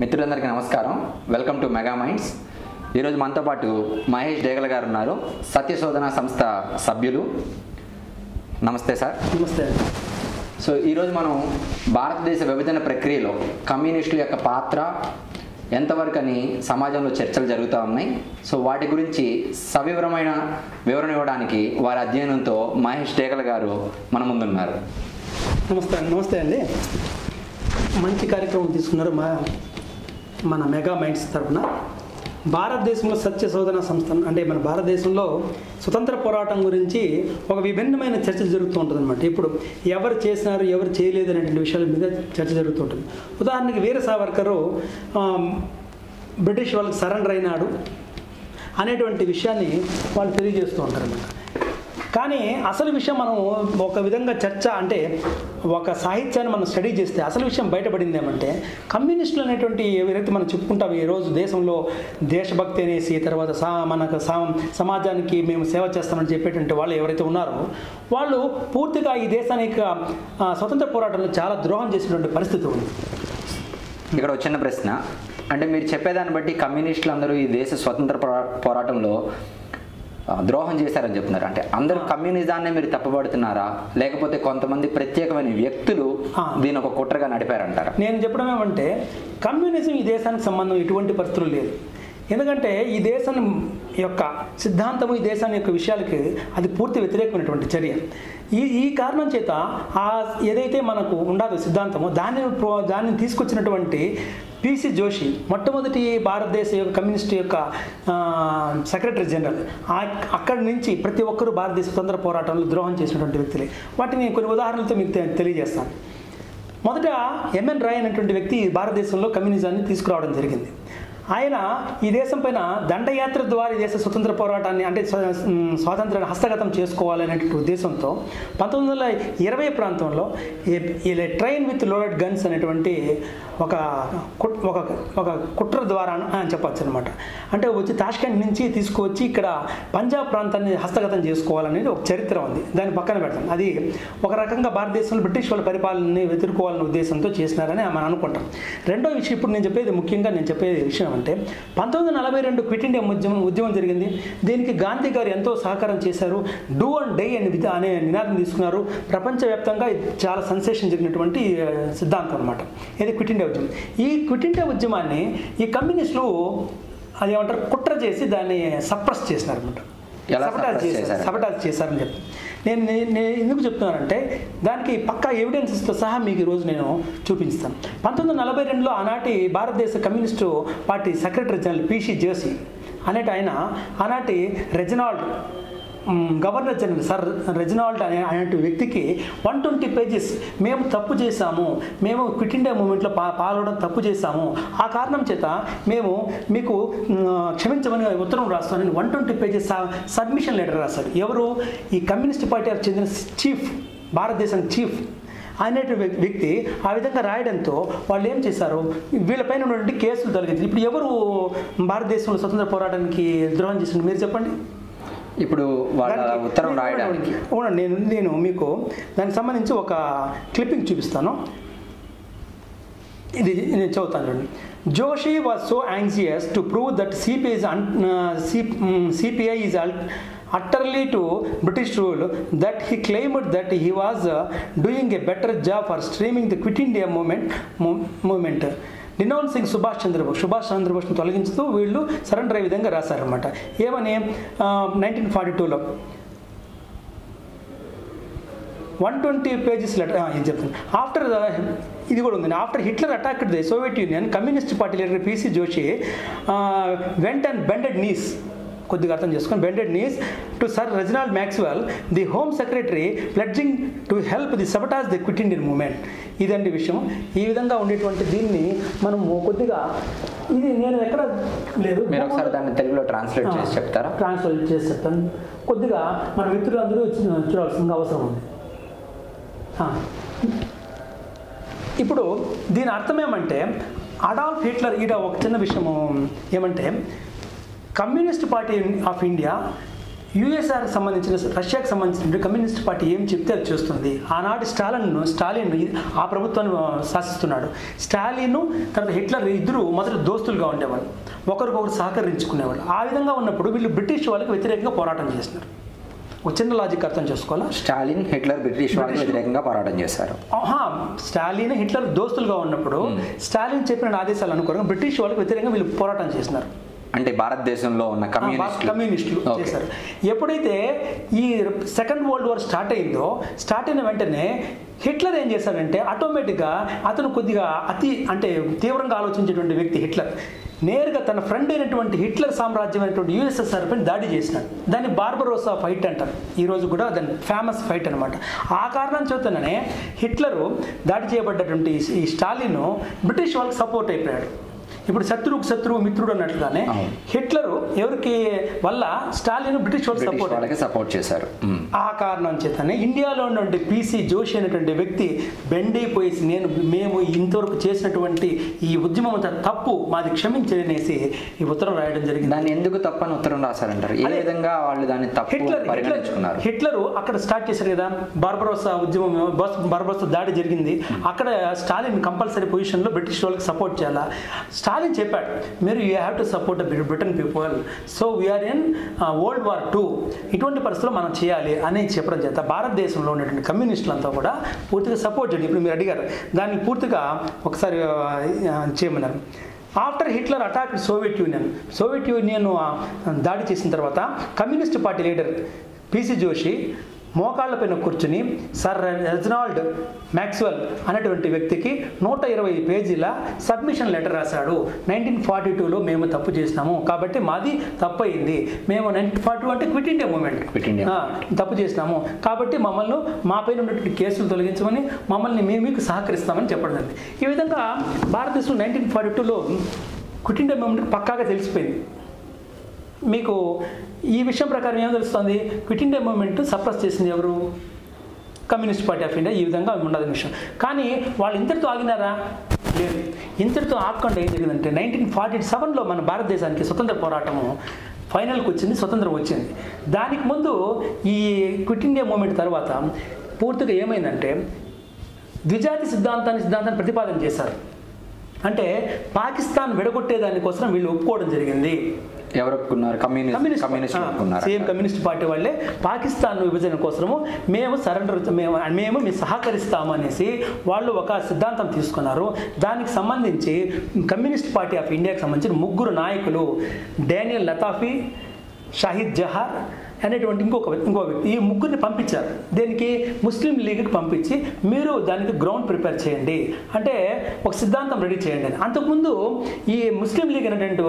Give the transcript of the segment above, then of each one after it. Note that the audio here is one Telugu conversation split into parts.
మిత్రులందరికీ నమస్కారం. Welcome to mega minds. ఈరోజు మనతో పాటు మహేష్ డేగల గారు ఉన్నారు, సత్యశోధన సంస్థ సభ్యులు. నమస్తే సార్. నమస్తే. సో ఈరోజు మనం భారతదేశ విభజన ప్రక్రియలో కమ్యూనిస్టుల యొక్క పాత్ర ఎంతవరకు అని సమాజంలో చర్చలు జరుగుతూ ఉన్నాయి. సో వాటి గురించి సవివరమైన వివరణ ఇవ్వడానికి వారి అధ్యయనంతో మహేష్ డేగల గారు మన ముందున్నారు. నమస్తే అండి. మంచి కార్యక్రమం తీసుకున్నారు మన మెగా మైండ్స్ తరఫున. భారతదేశంలో సత్యశోధన సంస్థ అంటే మన భారతదేశంలో స్వతంత్ర పోరాటం గురించి ఒక విభిన్నమైన చర్చ జరుగుతూ ఉంటుంది అనమాట. ఇప్పుడు ఎవరు చేసినారు ఎవరు చేయలేదు అనేటువంటి విషయాల మీద చర్చ జరుగుతూ ఉంటుంది. ఉదాహరణకి వీర సావర్కరు బ్రిటిష్ వాళ్ళకి సరెండర్ అయినాడు అనేటువంటి విషయాన్ని వాళ్ళు తెలియజేస్తూ ఉంటారు అన్నమాట. కానీ అసలు విషయం మనం ఒక విధంగా చర్చ అంటే ఒక సాహిత్యాన్ని మనం స్టడీ చేస్తే అసలు విషయం బయటపడింది ఏమంటే, కమ్యూనిస్టులు అనేటువంటి ఎవరైతే మనం చెప్పుకుంటాం ఈరోజు దేశంలో దేశభక్తి అనేసి తర్వాత మనకు సమాజానికి మేము సేవ చేస్తామని చెప్పేటువంటి వాళ్ళు ఎవరైతే ఉన్నారో వాళ్ళు పూర్తిగా ఈ దేశానికి స్వతంత్ర పోరాటంలో చాలా ద్రోహం చేసినటువంటి పరిస్థితి ఉంది. ఇక్కడ ఒక చిన్న ప్రశ్న, అంటే మీరు చెప్పేదాన్ని బట్టి కమ్యూనిస్టులు అందరూ ఈ దేశ స్వతంత్ర పోరాటంలో ద్రోహం చేశారని చెప్తున్నారు. అంటే అందరూ కమ్యూనిజాన్ని మీరు తప్పబడుతున్నారా, లేకపోతే కొంతమంది ప్రత్యేకమైన వ్యక్తులు దీని ఒక కుట్రగా నడిపారంటారా? నేను చెప్పడం ఏమంటే, కమ్యూనిజం ఈ దేశానికి సంబంధం ఎటువంటి పరిస్థితులు లేదు. ఎందుకంటే ఈ దేశం యొక్క సిద్ధాంతము ఈ దేశాన్ని యొక్క విషయాలకి అది పూర్తి వ్యతిరేకమైనటువంటి చర్య. ఈ కారణం చేత ఏదైతే మనకు ఉండదో సిద్ధాంతమో దాన్ని తీసుకొచ్చినటువంటి పిసి జోషి మొట్టమొదటి భారతదేశ యొక్క కమ్యూనిస్ట్ యొక్క సెక్రటరీ జనరల్. అక్కడి నుంచి ప్రతి ఒక్కరూ భారతదేశ స్వతంత్ర పోరాటంలో ద్రోహం చేసినటువంటి వ్యక్తులే. వాటిని కొన్ని ఉదాహరణలతో మీకు తెలియజేస్తాను. మొదట ఎంఎన్ రాయ్ అనేటువంటి వ్యక్తి భారతదేశంలో కమ్యూనిజాన్ని తీసుకురావడం జరిగింది. ఆయన ఈ దేశం పైన దండయాత్ర ద్వారా ఈ దేశ స్వతంత్ర పోరాటాన్ని అంటే స్వాతంత్రాన్ని హస్తగతం చేసుకోవాలనేటువంటి ఉద్దేశంతో 1920 ప్రాంతంలో ట్రైన్ విత్ లోడెడ్ గన్స్ అనేటువంటి ఒక కుట్ర ద్వారా అని చెప్పచ్చు అనమాట. అంటే వచ్చి తాష్కెంట్ నుంచి తీసుకువచ్చి ఇక్కడ పంజాబ్ ప్రాంతాన్ని హస్తగతం చేసుకోవాలనేది ఒక చరిత్ర ఉంది. దాన్ని పక్కన పెడతాం. అది ఒక రకంగా భారతదేశంలో బ్రిటిష్ వాళ్ళ పరిపాలనని ఎదుర్కోవాలనే ఉద్దేశంతో చేసినారని మనం అనుకుంటాం. రెండో విషయం ఇప్పుడు నేను చెప్పేది విషయం అంటే 1942 క్విట్ ఇండియా ఉద్యమం జరిగింది. దీనికి గాంధీ గారు ఎంతో సహకారం చేశారు. డూ అండ్ డై అనే నినాదం తీసుకున్నారు. ప్రపంచవ్యాప్తంగా చాలా సెన్సేషన్ జరిగినటువంటి సిద్ధాంతం అనమాట ఇది క్విట్ ఇండియా ఉద్యమం. ఈ క్విట్ ఇండియా ఉద్యమాన్ని ఈ కమ్యూనిస్టులు అదేమంటారు కుట్ర చేసి దాన్ని సప్రెస్ చేసినారనమాట. సబటాజ్ చేశారని చెప్తాను. నేను ఎందుకు చెప్తున్నానంటే దానికి పక్కా ఎవిడెన్సెస్తో సహా మీకు ఈరోజు నేను చూపిస్తాను. 1942లో ఆనాటి భారతదేశ communist party secretary general P C Joshi ఆనాటి Reginald governor general sir Reginald అనేటువంటి వ్యక్తికి 120 పేజెస్ మేము తప్పు చేశాము, మేము క్విట్ ఇండియా మూమెంట్లో పాల్గొనడం తప్పు చేశాము, ఆ కారణం చేత మేము మీకు క్షమించమని ఉత్తరం రాస్తానని 120 పేజెస్ సబ్మిషన్ లెటర్ రాశారు. ఎవరు? ఈ కమ్యూనిస్ట్ పార్టీ చెందిన చీఫ్, భారతదేశం చీఫ్ అనేటువంటి వ్యక్తి ఆ విధంగా రాయడంతో వాళ్ళు ఏం చేశారు, వీళ్ళపైన ఉన్నటువంటి కేసులు తొలగించారు. ఇప్పుడు ఎవరు భారతదేశంలో స్వతంత్ర పోరాటానికి ద్రోహం చేసింది మీరు చెప్పండి. ఇప్పుడు వాళ్ళ ఉత్తరం రాయడానికి నేను మీకు దానికి సంబంధించి ఒక క్లిప్పింగ్ చూపిస్తాను. ఇది నేను చదువుతాను చూడండి. Joshi was so anxious to prove that CPI is utterly to British rule that he claimed that he was doing a better job for streaming the Quit India movement. Denouncing Subhash చంద్రబోస్ను తొలగించుతూ వీళ్ళు సరెండర్ అయ్యే విధంగా రాశారనమాట. ఏమని 1942లో 120 పేజెస్ లెటర్ ఏం చెప్తాను. ఇది కూడా ఉంది. After Hitler attacked the Soviet Union, communist party leader P C Joshi went and bended knees, కొద్దిగా అర్థం చేసుకొని bended knees to sir Reginald Maxwell, the home secretary, pledging to help the sabotage the Quit Indian movement. ఇదండి విషయం. ఈ విధంగా ఉండేటువంటి దీన్ని మనం కొద్దిగా ఇది నేను ఎక్కడ లేదు, మీరు ఒకసారి దాన్ని తెలుగులో ట్రాన్స్లేట్ చేసి చెప్తారా? ట్రాన్స్లేట్ చేసి చెప్తాను. కొద్దిగా మన మిత్రులందరూ చూడాల్సిన అవసరం ఉంది. ఇప్పుడు దీని అర్థం ఏమంటే, అడాల్ఫ్ హిట్లర్ ఒక చిన్న విషయం ఏమంటే, కమ్యూనిస్ట్ పార్టీ ఆఫ్ ఇండియా యుఎస్ఆర్కి సంబంధించిన రష్యాకి సంబంధించిన కమ్యూనిస్ట్ పార్టీ ఏం చెప్తే అది చేస్తుంది. ఆనాటి స్టాలిన్ ఆ ప్రభుత్వాన్ని శాసిస్తున్నాడు. స్టాలిన్ తర్వాత హిట్లర్ ఇద్దరు మొదటి దోస్తులుగా ఉండేవాళ్ళు, ఒకరికొకరు సహకరించుకునేవాళ్ళు. ఆ విధంగా ఉన్నప్పుడు వీళ్ళు బ్రిటిష్ వాళ్ళకి వ్యతిరేకంగా పోరాటం చేస్తున్నారు. ఒక చిన్న లాజిక్ అర్థం చేసుకోవాలా. స్టాలిన్ హిట్లర్ బ్రిటిష్ వాళ్ళకి వ్యతిరేకంగా పోరాటం చేశారు. స్టాలిన్ హిట్లర్ దోస్తులుగా ఉన్నప్పుడు స్టాలిన్ చెప్పిన ఆదేశాలు అనుకోవడం బ్రిటిష్ వాళ్ళకి వ్యతిరేకంగా వీళ్ళు పోరాటం చేస్తున్నారు. అంటే భారతదేశంలో ఉన్న కమ్యూనిస్టులు చేశారు. ఎప్పుడైతే ఈ సెకండ్ వరల్డ్ వార్ స్టార్ట్ అయిన వెంటనే హిట్లర్ ఏం చేశాడంటే ఆటోమేటిక్గా అతను కొద్దిగా తీవ్రంగా ఆలోచించేటువంటి వ్యక్తి హిట్లర్ నేరుగా తన ఫ్రెండ్ అయినటువంటి హిట్లర్ సామ్రాజ్యం అయినటువంటి యుఎస్ఎస్ఆర్ పైన దాడి చేసినాడు. దాన్ని బార్బరోసా ఫైట్ అంటారు. ఈరోజు కూడా దాని ఫేమస్ ఫైట్ అనమాట. ఆ కారణం చేతనే హిట్లరు దాడి చేయబడ్డటువంటి ఈ స్టాలిన్ బ్రిటిష్ వాళ్ళకి సపోర్ట్ అయిపోయాడు. ఇప్పుడు శత్రువుకు శత్రువు మిత్రుడు అన్నట్లుగానే హిట్లర్ ఎవరికి వల్ల స్టాలిన్ బ్రిటిష్ వాళ్ళకి సపోర్ట్ చేశారు. ఆ కారణం చేతనే ఇండియాలో ఉన్నటువంటి పిసి జోషి అనేటువంటి వ్యక్తి బెండైపోయి మేము ఇంతవరకు చేసినటువంటి ఈ ఉద్యమం అంతా తప్పు, మాది క్షమించనేసి ఈ ఉత్తరం రాయడం జరిగింది. దాన్ని ఎందుకు తప్పని ఉత్తరం రాశారంటారు? ఏ విధంగా వాళ్ళు దాన్ని తప్పు పరిగణించుకున్నారు? హిట్లర్ అక్కడ స్టార్ట్ చేశారు కదా, బార్బరోసా ఉద్యమం, బార్బరోసా దాడి జరిగింది. అక్కడ స్టాలిన్ కంపల్సరీ పొజిషన్లో బ్రిటిష్ వాళ్ళకి సపోర్ట్ చేయాలా. స్టాలిన్ చెప్పాడు, మీరు you have to support Britain people, so we are in world war 2, ఇటువంటి పరిస్థితుల్లో మనం చేయాలి అని చెప్పడం చేత భారతదేశంలో ఉన్నటువంటి కమ్యూనిస్టులంతా కూడా పూర్తిగా సపోర్ట్ చేయండి. ఇప్పుడు మీరు అడిగారు, దాన్ని పూర్తిగా ఒకసారి చేయమన్నారు. After Hitler attack Soviet Union దాడి చేసిన తర్వాత communist party leader P C Joshi మోకాళ్లపైన కూర్చుని సర్ రెజినాల్డ్ మ్యాక్స్వెల్ అనేటువంటి వ్యక్తికి 120 పేజీల సబ్మిషన్ లెటర్ రాశాడు. 1942లో మేము తప్పు చేసినాము కాబట్టి మాది తప్పు అయింది, మేము 1942 అంటే క్విట్ ఇండియా మూమెంట్ తప్పు చేసినాము కాబట్టి మమ్మల్ని మా పైన ఉన్నటువంటి కేసులు తొలగించమని మమ్మల్ని మీకు సహకరిస్తామని చెప్పడం జరిగింది. ఈ విధంగా భారతదేశం 1942లో క్విట్ ఇండియా మూమెంట్ పక్కాగా తెలిసిపోయింది. మీకు ఈ విషయం ప్రకారం ఏం తెలుస్తుంది? క్విట్ ఇండియా మూవ్మెంట్ సప్రెస్ చేసింది ఎవరు? Communist party of India. ఈ విధంగా ఉండదు విషయం. కానీ వాళ్ళు ఇంతటితో ఆగినారా? లేదు. ఇంతటితో ఆగకుండా ఏం జరిగిందంటే 1947లో మన భారతదేశానికి స్వతంత్ర పోరాటము ఫైనల్కి వచ్చింది, స్వతంత్రం వచ్చింది. దానికి ముందు ఈ క్విట్ ఇండియా మూవ్మెంట్ తర్వాత పూర్తిగా ఏమైందంటే ద్విజాతి సిద్ధాంతాన్ని ప్రతిపాదన చేశారు. అంటే పాకిస్తాన్ విడగొట్టే దానికోసం వీళ్ళు ఒప్పుకోవడం జరిగింది. ఎవరు ఒప్పుకున్నారు? కమ్యూనిస్ట్ పార్టీ వాళ్ళే పాకిస్తాన్ విభజన కోసము మేము సహకరిస్తాము అనేసి వాళ్ళు ఒక సిద్ధాంతం తీసుకున్నారు. దానికి సంబంధించి కమ్యూనిస్ట్ పార్టీ ఆఫ్ ఇండియాకి సంబంధించిన 3 నాయకులు డానియల్ లతాఫీ, షాహిద్ జహార్ అనేటువంటి ఇంకో వ్యక్తి, ఈ 3ని పంపించారు. దేనికి? ముస్లిం లీగ్కి పంపించి మీరు దానికి గ్రౌండ్ ప్రిపేర్ చేయండి, అంటే ఒక సిద్ధాంతం రెడీ చేయండి అని. అంతకుముందు ఈ ముస్లిం లీగ్ అనేటువంటి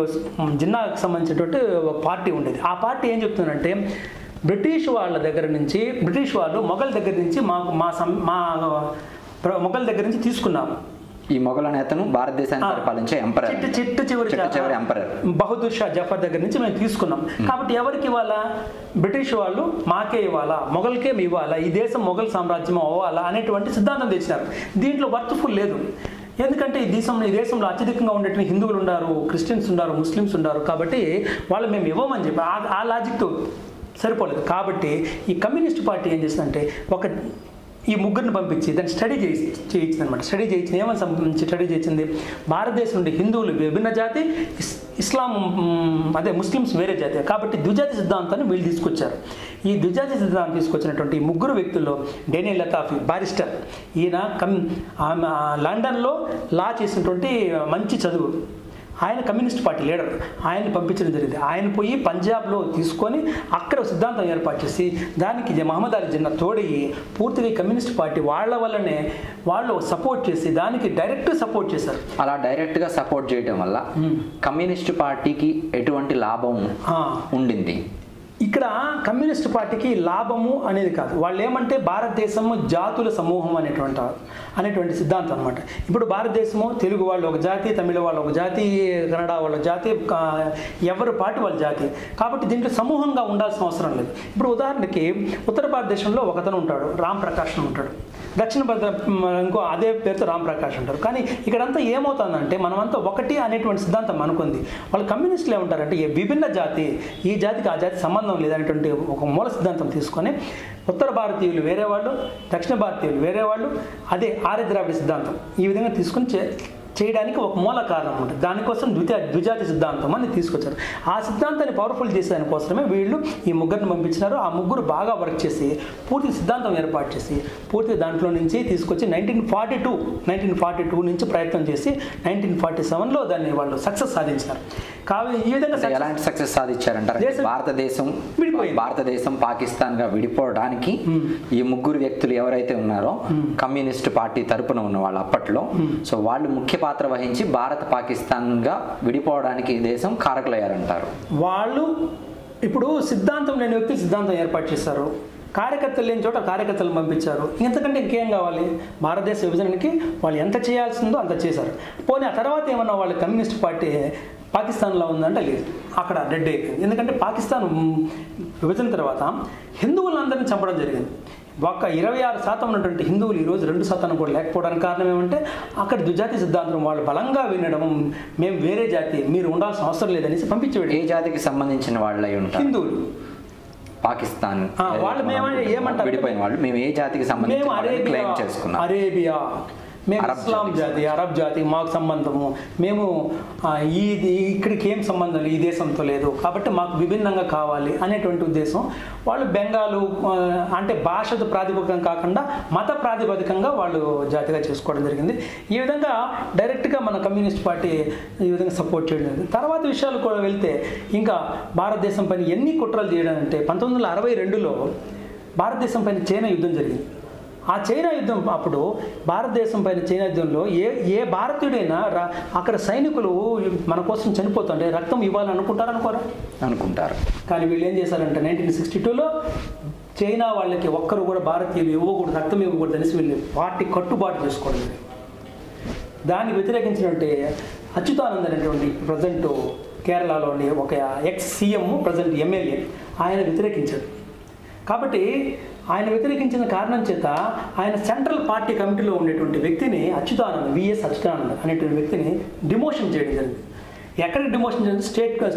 జిన్నాకు సంబంధించినటువంటి ఒక పార్టీ ఉండేది. ఆ పార్టీ ఏం చెప్తుందంటే బ్రిటిష్ వాళ్ళు మొఘల్ దగ్గర నుంచి మొఘల్ దగ్గర నుంచి తీసుకున్నాము. ఈ మొఘల్ నేతను భారతదేశాన్ని పరిపాలించే ఎంపరర్, చిట్ట చివరి ఎంపరర్ బహదూర్ షా జఫర్ దగ్గర నుంచి మేము తీసుకున్నాం. కాబట్టి ఎవరికి ఇవ్వాలా? బ్రిటిష్ వాళ్ళు మాకే ఇవ్వాలా, మొఘల్కే ఇవ్వాలా, ఈ దేశం మొఘల్ సామ్రాజ్యం అవ్వాలా అనేటువంటి సిద్ధాంతం తెచ్చినారు. దీంట్లో వర్త్ఫుల్ లేదు. ఎందుకంటే ఈ దేశంలో అత్యధికంగా ఉండేటువంటి హిందువులు ఉన్నారు, క్రిస్టియన్స్ ఉన్నారు, ముస్లిమ్స్ ఉన్నారు. కాబట్టి వాళ్ళు మేము ఇవ్వమని చెప్పి ఆ లాజిక్తో సరిపోలేదు. కాబట్టి ఈ కమ్యూనిస్ట్ పార్టీ ఏం చేసిందంటే ఈ 3ని పంపించి దాన్ని స్టడీ చేయించింది అనమాట. స్టడీ చేయించింది. ఏమని సంబంధించి స్టడీ చేయించింది? భారతదేశం నుండి హిందువులు విభిన్న జాతి, ముస్లిమ్స్ వేరే జాతి. కాబట్టి ద్విజాతి సిద్ధాంతాన్ని వీళ్ళు తీసుకొచ్చారు. ఈ ద్విజాతి సిద్ధాంతం తీసుకొచ్చినటువంటి ఈ 3 వ్యక్తుల్లో డానియల్ లతాఫీ బారిస్టర్, ఈయన లండన్లో లా చేసినటువంటి మంచి చదువు, ఆయన కమ్యూనిస్ట్ పార్టీ లీడర్. ఆయన్ని పంపించడం జరిగింది. ఆయన పోయి పంజాబ్లో తీసుకొని అక్కడ సిద్ధాంతం ఏర్పాటు చేసి దానికి మహమ్మద్ అలీ జిన్నా తోడయ్యి పూర్తిగా కమ్యూనిస్ట్ పార్టీ వాళ్ళ వల్లనే వాళ్ళు సపోర్ట్ చేసి దానికి డైరెక్ట్ సపోర్ట్ చేశారు. అలా డైరెక్ట్గా సపోర్ట్ చేయడం వల్ల కమ్యూనిస్ట్ పార్టీకి ఎటువంటి లాభం ఉండింది? ఇక్కడ కమ్యూనిస్ట్ పార్టీకి లాభము అనేది కాదు. వాళ్ళు ఏమంటే భారతదేశము జాతుల సమూహం అనేటువంటి సిద్ధాంతం అనమాట. ఇప్పుడు భారతదేశము తెలుగు వాళ్ళు ఒక జాతి, తమిళ వాళ్ళు ఒక జాతి, కన్నడ వాళ్ళ జాతి, ఎవరి పార్టీ వాళ్ళ జాతి. కాబట్టి దీంట్లో సమూహంగా ఉండాల్సిన అవసరం లేదు. ఇప్పుడు ఉదాహరణకి ఉత్తర భారతదేశంలో ఒకతను ఉంటాడు, రామ్ ప్రకాష్ ఉంటాడు. దక్షిణ ఇంకో అదే పేరుతో రామ్ ప్రకాష్ ఉంటారు. కానీ ఇక్కడంతా ఏమవుతుందంటే మనమంతా ఒకటి అనేటువంటి సిద్ధాంతం అనుకుంది. వాళ్ళు కమ్యూనిస్టులు ఏమంటారంటే విభిన్న జాతి, ఈ జాతికి ఆ జాతి సంబంధం సంబంధం లేదనేటువంటి ఒక మూల సిద్ధాంతం తీసుకొని ఉత్తర భారతీయులు వేరే వాళ్ళు, దక్షిణ భారతీయులు వేరే వాళ్ళు, అదే ఆర్య ద్రావిడ సిద్ధాంతం ఈ విధంగా తీసుకొని చేయడానికి ఒక మూల కారణం ఉంటుంది. దానికోసం ద్విజాతి సిద్ధాంతం అని తీసుకొచ్చారు. ఆ సిద్ధాంతాన్ని పవర్ఫుల్ చేసేదానికోసమే వీళ్ళు ఈ ముగ్గురిని పంపించినారు. ఆ ముగ్గురు బాగా వర్క్ చేసి పూర్తి సిద్ధాంతం ఏర్పాటు చేసి పూర్తి దాంట్లో నుంచి తీసుకొచ్చి 1942 నుంచి ప్రయత్నం చేసి 1947లో దాన్ని వాళ్ళు సక్సెస్ సాధించారు. కాబట్టి ఈ విధంగా ఎలాంటి సక్సెస్ సాధించారంటారు? భారతదేశం పాకిస్తాన్గా విడిపోవడానికి ఈ ముగ్గురు వ్యక్తులు ఎవరైతే ఉన్నారో కమ్యూనిస్ట్ పార్టీ తరపున ఉన్న వాళ్ళు అప్పట్లో, సో వాళ్ళు ముఖ్య పాత్ర వహించి భారత పాకిస్తాన్గా విడిపోవడానికి ఈ దేశం కారకులయ్యారంటారు. వాళ్ళు ఇప్పుడు సిద్ధాంతం లేని వ్యక్తులు సిద్ధాంతం ఏర్పాటు చేశారు, కార్యకర్తలు లేని చోట కార్యకర్తలను పంపించారు. ఇంతకంటే ఇంకేం కావాలి? భారతదేశ విభజనకి వాళ్ళు ఎంత చేయాల్సిందో అంత చేశారు. పోనీ ఆ తర్వాత ఏమన్నా వాళ్ళు కమ్యూనిస్ట్ పార్టీ పాకిస్తాన్లో ఉందంటే లేదు, అక్కడ డెడ్ అయిపోయింది. ఎందుకంటే పాకిస్తాన్ విభజన తర్వాత హిందువులందరినీ చంపడం జరిగింది. ఒక్క 26% ఉన్నటువంటి హిందువులు ఈరోజు 2% కూడా లేకపోవడానికి కారణం ఏమంటే అక్కడ ద్విజాతి సిద్ధాంతం వాళ్ళు బలంగా వినడం, మేము వేరే జాతి, మీరు ఉండాల్సిన అవసరం లేదనేసి పంపించేవాడు. ఏ జాతికి సంబంధించిన వాళ్ళు అయి ఉంటారు? హిందువులు. పాకిస్తాన్ వాళ్ళు ఏమంటారు? విడిపోయిన వాళ్ళు మేము ఏ జాతికి సంబంధించిన క్లెయిమ్ చేసుకున్నాం? అరేబియా, మేము ఇస్లాం జాతి, అరబ్ జాతి, మాకు సంబంధము, మేము ఇక్కడికి ఏం సంబంధం లేదు, ఈ దేశంతో లేదు, కాబట్టి మాకు విభిన్నంగా కావాలి అనేటువంటి ఉద్దేశం. వాళ్ళు బెంగాలు అంటే భాషతో ప్రాతిపదికం కాకుండా మత ప్రాతిపదికంగా వాళ్ళు జాతిగా చేసుకోవడం జరిగింది. ఈ విధంగా డైరెక్ట్గా మన కమ్యూనిస్ట్ పార్టీ ఈ విధంగా సపోర్ట్ చేయడం జరిగింది. తర్వాత విషయాలు కూడా వెళ్తే ఇంకా భారతదేశం పైన ఎన్ని కుట్రలు చేయడం అంటే 1962లో భారతదేశం పైన చైనా యుద్ధం జరిగింది. ఆ చైనా యుద్ధం అప్పుడు భారతదేశం పైన చైనా యుద్ధంలో ఏ భారతీయుడైనా అక్కడ సైనికులు మన కోసం చనిపోతుంటే రక్తం ఇవ్వాలని అనుకుంటారు. కానీ వీళ్ళు ఏం చేశారంటే 1962లో చైనా వాళ్ళకి ఒక్కరు కూడా భారతీయులు ఇవ్వకూడదు, రక్తం ఇవ్వకూడదు అనేసి వీళ్ళు పార్టీ కట్టుబాటు చేసుకోవడం. దాన్ని వ్యతిరేకించినట్టే అచ్యుతానంద్ అనేటువంటి ప్రజెంట్ కేరళలోని ఒక ఎక్స్ సీఎం ప్రజెంట్ ఎమ్మెల్యే ఆయన వ్యతిరేకించారు. కాబట్టి ఆయన వ్యతిరేకించిన కారణం చేత ఆయన సెంట్రల్ పార్టీ కమిటీలో ఉండేటువంటి వ్యక్తిని విఎస్ అచ్యుతానంద్ అనేటువంటి వ్యక్తిని డిమోషన్ చేయడం జరిగింది. ఎక్కడికి డిమోషన్ జరిగింది?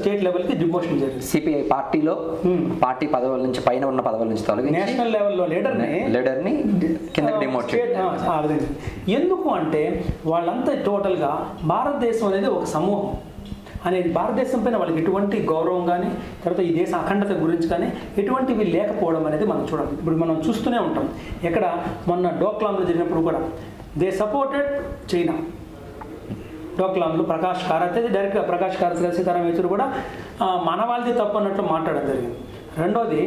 స్టేట్ లెవెల్కి డిమోషన్ జరిగింది. సిపిఐ పార్టీలో పార్టీ పదవుల నుంచి పైన ఉన్న పదవుల నుంచి తొలగి నేషనల్ లెవెల్లో లీడర్ని కింద డిమోట్ చేయడం. ఎందుకు అంటే వాళ్ళంతా టోటల్గా భారతదేశం అనేది ఒక సమూహం అనేది, భారతదేశం పైన వాళ్ళకి ఎటువంటి గౌరవం కానీ తర్వాత ఈ దేశ అఖండత గురించి కానీ ఎటువంటివి లేకపోవడం అనేది మనం చూడాలి. ఇప్పుడు మనం చూస్తూనే ఉంటాం. ఎక్కడ మొన్న డోక్లాంలో జరిగినప్పుడు కూడా దే సపోర్టెడ్ చైనా. డోక్లాంలో ప్రకాష్ కారత్ డైరెక్ట్గా ప్రకాష్ కారత్ సీతారాం యేచూరి కూడా మన వాళ్ళది తప్పు అన్నట్లు మాట్లాడడం జరిగింది. రెండోది,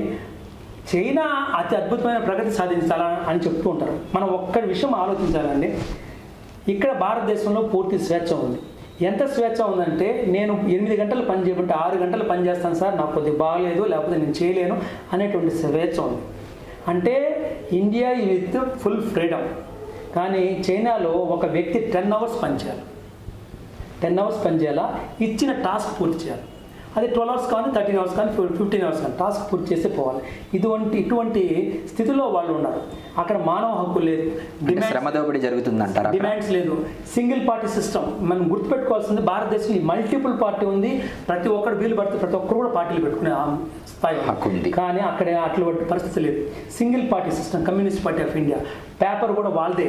చైనా అతి అద్భుతమైన ప్రగతి సాధించాలని చెప్తూ ఉంటారు. మనం ఒక్క విషయం ఆలోచించాలండి. ఇక్కడ భారతదేశంలో పూర్తి స్వేచ్ఛ ఉంది. ఎంత స్వేచ్ఛ ఉందంటే నేను 8 గంటలు పని చేయబట్టి 6 గంటలు పని చేస్తాను సార్, నాకు కొద్దిగా బాగలేదు లేకపోతే నేను చేయలేను అనేటువంటి స్వేచ్ఛ ఉంది. అంటే ఇండియా విత్ ఫుల్ ఫ్రీడమ్. కానీ చైనాలో ఒక వ్యక్తి 10 అవర్స్ పనిచేయాలి, 10 అవర్స్ పనిచేయాలా, ఇచ్చిన టాస్క్ పూర్తి చేయాలి. అది 12 అవర్స్ కానీ 13 అవర్స్ కానీ 15 అవర్స్ కానీ టాస్క్ పూర్తి చేస్తే పోవాలి. ఇటువంటి స్థితిలో వాళ్ళు ఉన్నారు. అక్కడ మానవ హక్కు లేదు, డిమాండ్స్ లేదు, సింగిల్ పార్టీ సిస్టమ్. మనం గుర్తుపెట్టుకోవాల్సింది భారతదేశం మల్టిపుల్ పార్టీ ఉంది. ప్రతి ఒక్కరు వీలు పడితే ప్రతి ఒక్కరు కూడా పార్టీలు పెట్టుకునే స్థాయి హక్కు ఉంది. కానీ అక్కడ అటువంటి పరిస్థితి లేదు. Single party system. Communist party of India paper కూడా వాళ్ళదే,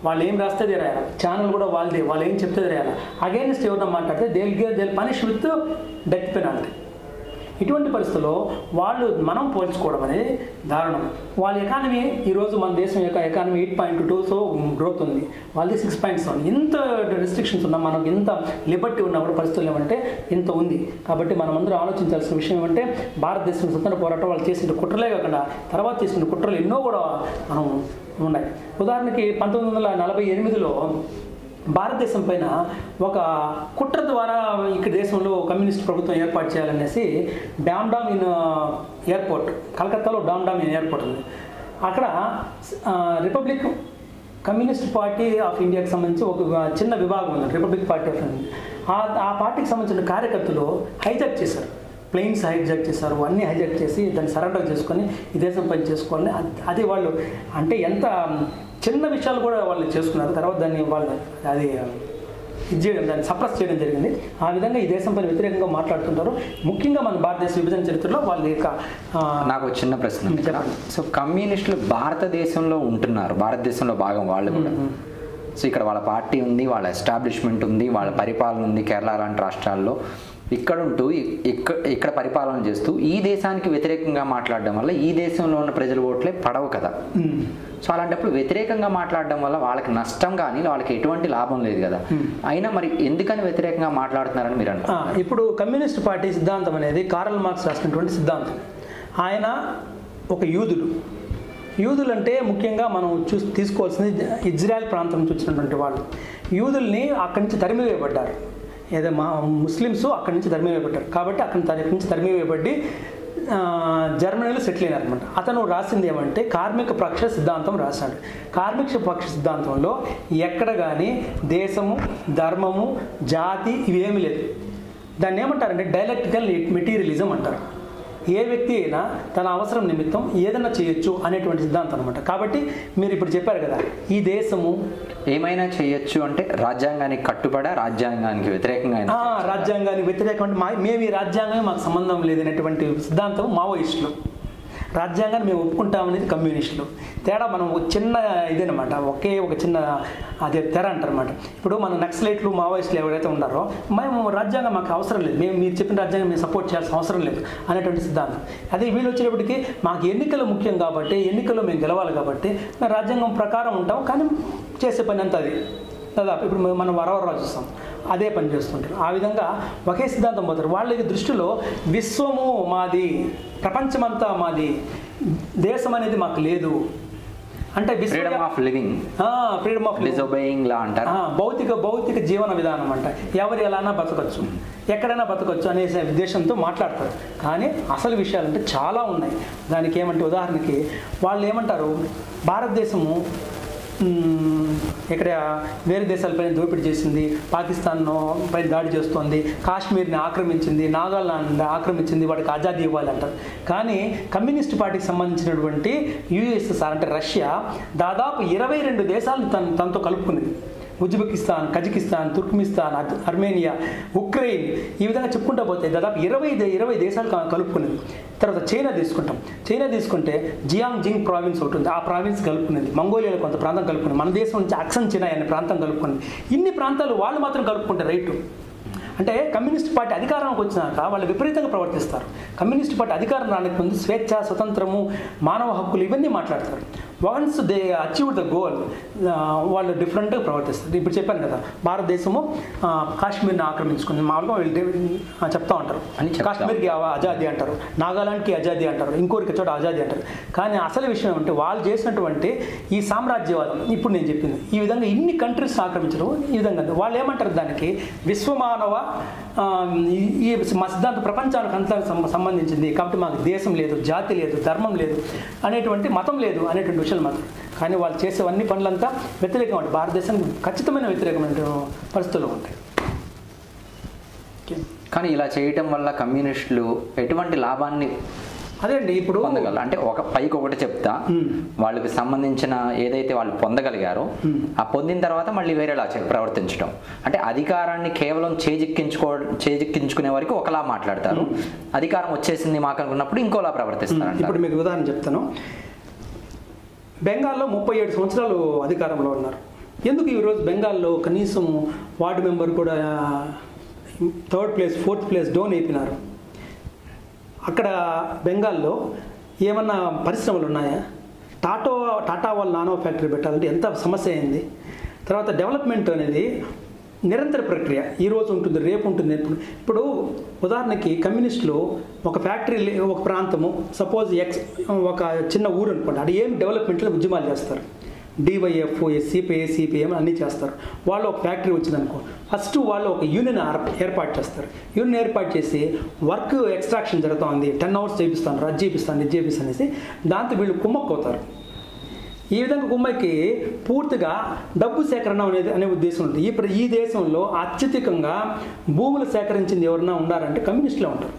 వాళ్ళు ఏం రాస్తే రాయాలి, ఛానల్ కూడా వాళ్ళదే, వాళ్ళు ఏం చెప్తే రాయాలి. అగైన్స్ట్ ఎవరన్నా మాట్లాడితే they punish with death penalty. ఇటువంటి పరిస్థితుల్లో వాళ్ళు మనం పోల్చుకోవడం అనేది దారుణం. వాళ్ళ ఎకానమీ ఈరోజు మన దేశం యొక్క ఎకానమీ 8.2తో గ్రోత్ ఉంది, వాళ్ళది 6.7. ఇంత రెస్ట్రిక్షన్స్ ఉన్నా, మనకు ఇంత లిబర్టీ ఉన్నా కూడా పరిస్థితులు ఏమంటే ఇంత ఉంది. కాబట్టి మనం అందరూ ఆలోచించాల్సిన విషయం ఏమంటే భారతదేశం స్వతంత్ర పోరాటం వాళ్ళు చేసిన కుట్రలే కాకుండా తర్వాత చేసిన కుట్రలు ఎన్నో కూడా మనం ఉన్నాయి. ఉదాహరణకి 1948లో భారతదేశం పైన ఒక కుట్ర ద్వారా ఇక్కడ దేశంలో కమ్యూనిస్ట్ ప్రభుత్వం ఏర్పాటు చేయాలనేసి డామ్డామ్ ఇన్ ఎయిర్పోర్ట్, కలకత్తాలో డామ్డామ్ ఇన్ ఎయిర్పోర్ట్ ఉంది. అక్కడ రిపబ్లిక్ కమ్యూనిస్ట్ పార్టీ ఆఫ్ ఇండియాకి సంబంధించి ఒక చిన్న విభాగం ఉంది, రిపబ్లిక్ పార్టీ ఆఫ్ ఇండియా. ఆ పార్టీకి సంబంధించిన కార్యకర్తలు హైజాక్ చేశారు, ప్లేన్స్ హైజాక్ చేశారు, అన్నీ హైజాక్ చేసి దాన్ని సరెండర్ చేసుకొని ఈ దేశం పని చేసుకోవాలని. అది వాళ్ళు అంటే ఎంత చిన్న విషయాలు కూడా వాళ్ళు చేసుకున్నారు. తర్వాత దాన్ని వాళ్ళు అది ఇది చేయడం, దాన్ని సప్రెస్ చేయడం జరిగింది. ఆ విధంగా ఈ దేశం పైన వ్యతిరేకంగా మాట్లాడుతుంటారు. ముఖ్యంగా మన భారతదేశ విభజన చరిత్రలో వాళ్ళ యొక్క నాకు చిన్న ప్రశ్న. సో కమ్యూనిస్టులు భారతదేశంలో ఉంటున్నారు, భారతదేశంలో భాగం వాళ్ళు కూడా. సో ఇక్కడ వాళ్ళ పార్టీ ఉంది, వాళ్ళ ఎస్టాబ్లిష్మెంట్ ఉంది, వాళ్ళ పరిపాలన ఉంది కేరళ లాంటి రాష్ట్రాల్లో. ఇక్కడ ఉంటూ ఇక్కడ పరిపాలన చేస్తూ ఈ దేశానికి వ్యతిరేకంగా మాట్లాడడం వల్ల ఈ దేశంలో ఉన్న ప్రజల ఓట్లే పడవు కదా. సో అలాంటప్పుడు వ్యతిరేకంగా మాట్లాడడం వల్ల వాళ్ళకి నష్టం కానీ వాళ్ళకి ఎటువంటి లాభం లేదు కదా. అయినా మరి ఎందుకని వ్యతిరేకంగా మాట్లాడుతున్నారని మీరు అంటారు? ఇప్పుడు కమ్యూనిస్ట్ పార్టీ సిద్ధాంతం అనేది కార్ల్ మార్క్స్ రాసినటువంటి సిద్ధాంతం. ఆయన ఒక యూదులు అంటే ముఖ్యంగా మనం తీసుకోవాల్సింది ఇజ్రాయెల్ ప్రాంతం నుంచి వచ్చినటువంటి వాళ్ళు. యూదుల్ని అక్కడి నుంచి తరిమివేయబడ్డారు. ఏదో ముస్లిమ్స్ అక్కడి నుంచి తరిమివేయబడ్డారు. కాబట్టి అక్కడి నుంచి తరిమివేయబడి జర్మనీలో సెటిల్ అయినారు అనమాట. అతను రాసింది ఏమంటే కార్మిక పక్ష సిద్ధాంతం రాశాడు. కార్మిక పక్ష సిద్ధాంతంలో ఎక్కడ కానీ దేశము, ధర్మము, జాతి ఇవేమీ లేదు. దాన్ని ఏమంటారంటే డైలెక్టికల్ మెటీరియలిజం అంటారు. ఏ వ్యక్తి అయినా తన అవసరం నిమిత్తం ఏదైనా చేయొచ్చు అనేటువంటి సిద్ధాంతం అనమాట. కాబట్టి మీరు ఇప్పుడు చెప్పారు కదా, ఈ దేశము ఏమైనా చేయొచ్చు అంటే రాజ్యాంగానికి కట్టుబడా, రాజ్యాంగానికి వ్యతిరేకంగా, రాజ్యాంగానికి వ్యతిరేకం అంటే మేము ఈ రాజ్యాంగమే మాకు సంబంధం లేదనేటువంటి సిద్ధాంతం మావోయిస్టులు. రాజ్యాంగాన్ని మేము ఒప్పుకుంటామనేది కమ్యూనిస్టులు. తేడా మనం చిన్న ఇదేనమాట, ఒక చిన్న అదే తెర అంటారనమాట. ఇప్పుడు మన నక్సలైట్లు, మావోయిస్టులు ఎవరైతే ఉన్నారో మేము రాజ్యాంగం మాకు అవసరం లేదు, మీరు చెప్పిన రాజ్యాంగం మేము సపోర్ట్ చేయాల్సిన అవసరం లేదు అనేటువంటి సిద్ధాంతం. అదే వీళ్ళు వచ్చేటప్పటికి మాకు ఎన్నికలు ముఖ్యం కాబట్టి, ఎన్నికల్లో మేము గెలవాలి కాబట్టి మేము రాజ్యాంగం ప్రకారం ఉంటాం, కానీ చేసే పని అంతా అది దాదాపు ఇప్పుడు మనం వరవరాజు చూస్తాం, అదే పని చేస్తుంటారు. ఆ విధంగా ఒకే సిద్ధాంతం పోతారు. వాళ్ళకి దృష్టిలో విశ్వము మాది, ప్రపంచమంతా మాది, దేశం అనేది మాకు లేదు అంటే freedom of living, freedom of disobeying law అంటారు. భౌతిక జీవన విధానం అంట. ఎవరు ఎలానా బతకచ్చు, ఎక్కడైనా బతకచ్చు అనే ఉద్దేశంతో మాట్లాడతారు. కానీ అసలు విషయాలు అంటే చాలా ఉన్నాయి. దానికి ఏమంటే ఉదాహరణకి వాళ్ళు ఏమంటారు, భారతదేశము ఇక్కడ వేరే దేశాలపైన దోపిడీ చేసింది, పాకిస్తాన్ పైన దాడి చేస్తోంది, కాశ్మీర్ని ఆక్రమించింది, నాగాలాండ్ ఆక్రమించింది, వాడికి ఆజాదీ ఇవ్వాలి అంటారు. కానీ కమ్యూనిస్ట్ పార్టీకి సంబంధించినటువంటి యుఎస్ఎస్ఆర్ అంటే రష్యా దాదాపు 22 దేశాలను తనతో కలుపుకున్నది. ఉజ్బెకిస్తాన్, కజకిస్తాన్, తుర్క్మిస్తాన్, అర్మేనియా, ఉక్రెయిన్, ఈ విధంగా చెప్పుకుంటూ పోతే దాదాపు 20 దేశాలు కలుపుకున్నది. తర్వాత చైనా తీసుకుంటే జియాంగ్ ప్రావిన్స్ ఒకటి ఉంది, ఆ ప్రావిన్స్ కలుపుకున్నది. మంగోలియాలో కొంత ప్రాంతం కలుపుకున్నది. మన దేశం నుంచి అక్సన్ చినాయ్ అనే ప్రాంతం కలుపుకున్నది. ఇన్ని ప్రాంతాలు వాళ్ళు మాత్రం కలుపుకుంటారు రైటు. అంటే కమ్యూనిస్ట్ పార్టీ అధికారంలోకి వచ్చినాక వాళ్ళు విపరీతంగా ప్రవర్తిస్తారు. కమ్యూనిస్ట్ పార్టీ అధికారం రానికి ముందు స్వేచ్ఛ, స్వతంత్రము, మానవ హక్కులు ఇవన్నీ మాట్లాడతారు. Once they achieve the goal వాళ్ళు డిఫరెంట్గా ప్రవర్తిస్తారు. ఇప్పుడు చెప్పాను కదా, భారతదేశము కాశ్మీర్ని ఆక్రమించుకుంది. మామూలుగా వీళ్ళు చెప్తా ఉంటారు, కాశ్మీర్కి ఆజాదీ అంటారు, నాగాలాండ్కి ఆజాదీ అంటారు, ఇంకోరికి చోట ఆజాదీ అంటారు. కానీ అసలు విషయం ఏమంటే వాళ్ళు చేసినటువంటి ఈ సామ్రాజ్యవాదం, ఇప్పుడు నేను చెప్పింది, ఈ విధంగా ఇన్ని కంట్రీస్ ఆక్రమించడం ఈ విధంగా వాళ్ళు ఏమంటారు, దానికి విశ్వమానవ ఈ మా సిద్ధాంతం ప్రపంచానికి అంతా సంబంధించింది కాబట్టి మాకు దేశం లేదు, జాతి లేదు, ధర్మం లేదు అనేటువంటి, మతం లేదు అనేటువంటి విషయాలు మాత్రం. కానీ వాళ్ళు చేసేవన్నీ పనులంతా వ్యతిరేకం అంటే భారతదేశానికి ఖచ్చితమైన వ్యతిరేకమైన పరిస్థితులు ఉంటాయి. కానీ ఇలా చేయటం వల్ల కమ్యూనిస్టులు ఎటువంటి లాభాన్ని అదే అండి ఇప్పుడు పొందగలరు అంటే పైకి ఒకటి చెప్తా, వాళ్ళకి సంబంధించిన ఏదైతే వాళ్ళు పొందగలిగారో ఆ పొందిన తర్వాత మళ్ళీ వేరేలా ప్రవర్తించడం, అంటే అధికారాన్ని కేవలం చేజిక్కించుకునే వరకు ఒకలా మాట్లాడతారు, అధికారం వచ్చేసింది మాకు అనుకున్నప్పుడు ఇంకోలా ప్రవర్తిస్తారు. ఇప్పుడు మీకు ఉదాహరణ చెప్తాను. బెంగాల్లో 37 సంవత్సరాలు అధికారంలో ఉన్నారు. ఎందుకు ఈరోజు బెంగాల్లో కనీసం వార్డు మెంబర్ కూడా 3rd place 4th place down అయిపోయినారు? అక్కడ బెంగాల్లో ఏమన్నా పరిశ్రమలు ఉన్నాయా? టాటా వాళ్ళ నానో ఫ్యాక్టరీ పెట్టాలంటే ఎంత సమస్య అయింది. తర్వాత డెవలప్మెంట్ అనేది నిరంతర ప్రక్రియ, ఈరోజు ఉంటుంది, రేపు ఉంటుంది. ఇప్పుడు ఉదాహరణకి కమ్యూనిస్టులు ఒక ఫ్యాక్టరీ, ఒక ప్రాంతము, సపోజ్ ఒక చిన్న ఊరు అనుకోండి, అది ఏం డెవలప్మెంట్లో ఉద్యమాలు చేస్తారు. డివైఎఫ్, సిపిఎం అన్నీ చేస్తారు. వాళ్ళు ఒక ఫ్యాక్టరీ వచ్చిందనుకో, ఫస్ట్ వాళ్ళు ఒక యూనియన్ ఏర్పాటు చేస్తారు. యూనియన్ ఏర్పాటు చేసి వర్క్ ఎక్స్ట్రాక్షన్ జరుగుతుంది, 10 hours చేపిస్తాను, అది చేపిస్తాను, ఇది చేపిస్తాను అనేసి దాంతో వీళ్ళు కుమ్మక్కవుతారు. ఈ విధంగా కుమ్మకి పూర్తిగా డబ్బు సేకరణ అనే ఉద్దేశం ఉంటుంది. ఈ దేశంలో అత్యధికంగా భూములు సేకరించింది ఎవరన్నా ఉన్నారంటే కమ్యూనిస్టులే ఉంటారు.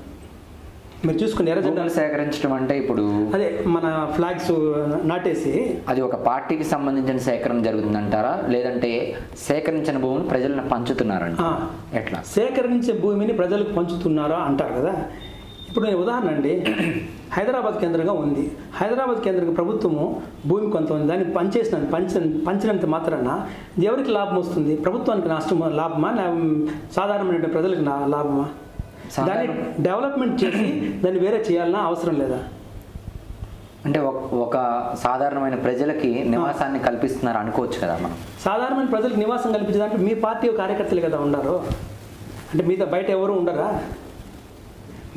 మీరు చూసుకుని ఎర్ర జెండాలు సేకరించడం అంటే ఇప్పుడు అదే మన ఫ్లాగ్స్ నాటేసి అది ఒక పార్టీకి సంబంధించిన సేకరణ జరుగుతుందంటారా, లేదంటే సేకరించిన భూమిని ప్రజలను పంచుతున్నారంట? ఎట్లా సేకరించే భూమిని ప్రజలకు పంచుతున్నారా అంటారు కదా. ఇప్పుడు నేను ఉదాహరణ అండి, హైదరాబాద్ కేంద్రంగా ఉంది. హైదరాబాద్ కేంద్రంగా ప్రభుత్వము భూమి కొంత ఉంది, దాన్ని పంచినంత మాత్రాన ఎవరికి లాభం వస్తుంది? ప్రభుత్వానికి నష్టం లాభమా, సాధారణమైన ప్రజలకు లాభమా? దాన్ని డెవలప్మెంట్ చేసి దాన్ని వేరే చేయాలన్నా అవసరం లేదా? అంటే ఒక సాధారణమైన ప్రజలకి నివాసాన్ని కల్పిస్తున్నారు అనుకోవచ్చు కదా మనం. సాధారణమైన ప్రజలకు నివాసం కల్పించేదాంట్లో మీ పార్టీ కార్యకర్తలు కదా ఉండరు, అంటే మీతో బయట ఎవరు ఉండరా?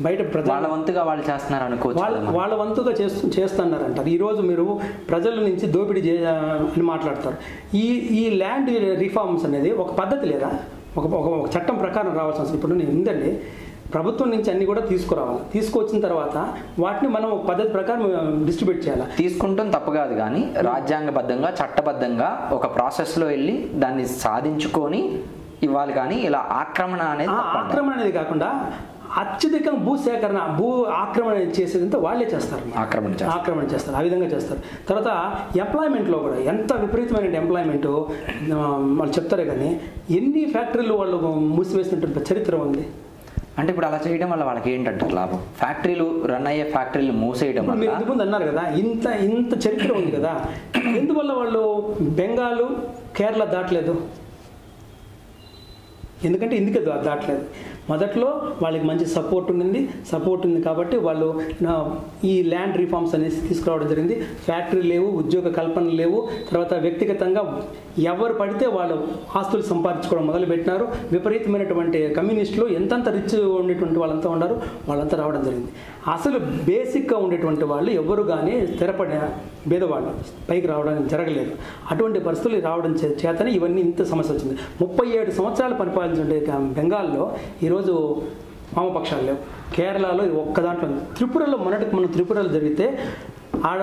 బయట వాళ్ళ వంతుగా వాళ్ళు చేస్తున్నారు అనుకోవచ్చు. వాళ్ళ వంతుగా చేస్తున్నారంటారు. ఈరోజు మీరు ప్రజల నుంచి దోపిడీ అని మాట్లాడతారు. ఈ ల్యాండ్ రిఫార్మ్స్ అనేది ఒక పద్ధతి లేదా? ఒక చట్టం ప్రకారం రావాల్సిన అవసరం ఇప్పుడు నేను ఉందండి. ప్రభుత్వం నుంచి అన్ని కూడా తీసుకురావాలి. తీసుకొచ్చిన తర్వాత వాటిని మనం ఒక పద్ధతి ప్రకారం డిస్ట్రిబ్యూట్ చేయాలి. తీసుకుంటాం తప్పు కాదు, కానీ రాజ్యాంగబద్ధంగా చట్టబద్ధంగా ఒక ప్రాసెస్లో వెళ్ళి దాన్ని సాధించుకొని ఇవ్వాలి. కానీ ఇలా ఆక్రమణ అనేది కాకుండా అత్యధికంగా భూ ఆక్రమణ చేసేదంతా వాళ్ళే చేస్తారు. ఆక్రమణ చేస్తారు, ఆ విధంగా చేస్తారు. తర్వాత ఎంప్లాయ్మెంట్లో కూడా ఎంత విపరీతమైన ఎంప్లాయ్మెంట్ వాళ్ళు చెప్తారే, కానీ ఎన్ని ఫ్యాక్టరీలు వాళ్ళు మూసివేసినటువంటి చరిత్ర ఉంది. అంటే ఇప్పుడు అలా చేయడం వల్ల వాళ్ళకి ఏంటంటారు లాభం? ఫ్యాక్టరీలు రన్ అయ్యే ఫ్యాక్టరీలు మూసేయడం వల్ల. మీరు ఇంతకుముందు అన్నారు కదా, ఇంత చరిత్ర ఉంది కదా, ఎందువల్ల వాళ్ళు బెంగాల్ కేరళ దాటలేదు? ఎందుకంటే ఇందుకే దాటలేదు. మొదట్లో వాళ్ళకి మంచి సపోర్ట్ ఉంది కాబట్టి వాళ్ళు ఈ ల్యాండ్ రిఫార్మ్స్ అనేసి తీసుకురావడం జరిగింది. ఫ్యాక్టరీ లేవు, ఉద్యోగ కల్పన లేవు. తర్వాత వ్యక్తిగతంగా ఎవరు పడితే వాళ్ళు ఆస్తులు సంపాదించుకోవడం మొదలుపెట్టినారు. విపరీతమైనటువంటి కమ్యూనిస్టులు ఎంతంత రిచ్ ఉండేటువంటి వాళ్ళంతా ఉన్నారు, వాళ్ళంతా రావడం జరిగింది. అసలు బేసిక్గా ఉండేటువంటి వాళ్ళు ఎవరు కానీ స్థిరపడిన భేదవాళ్ళు పైకి రావడానికి జరగలేదు. అటువంటి పరిస్థితులు రావడం చేతనే ఇవన్నీ ఇంత సమస్య వచ్చింది. 37 సంవత్సరాలు పరిపాలించే బెంగాల్లో ఈరోజు వామపక్షాలు లేవు. కేరళలో ఒక్క దాంట్లో ఉంది. త్రిపురలో మనం త్రిపురలో జరిగితే ఆడ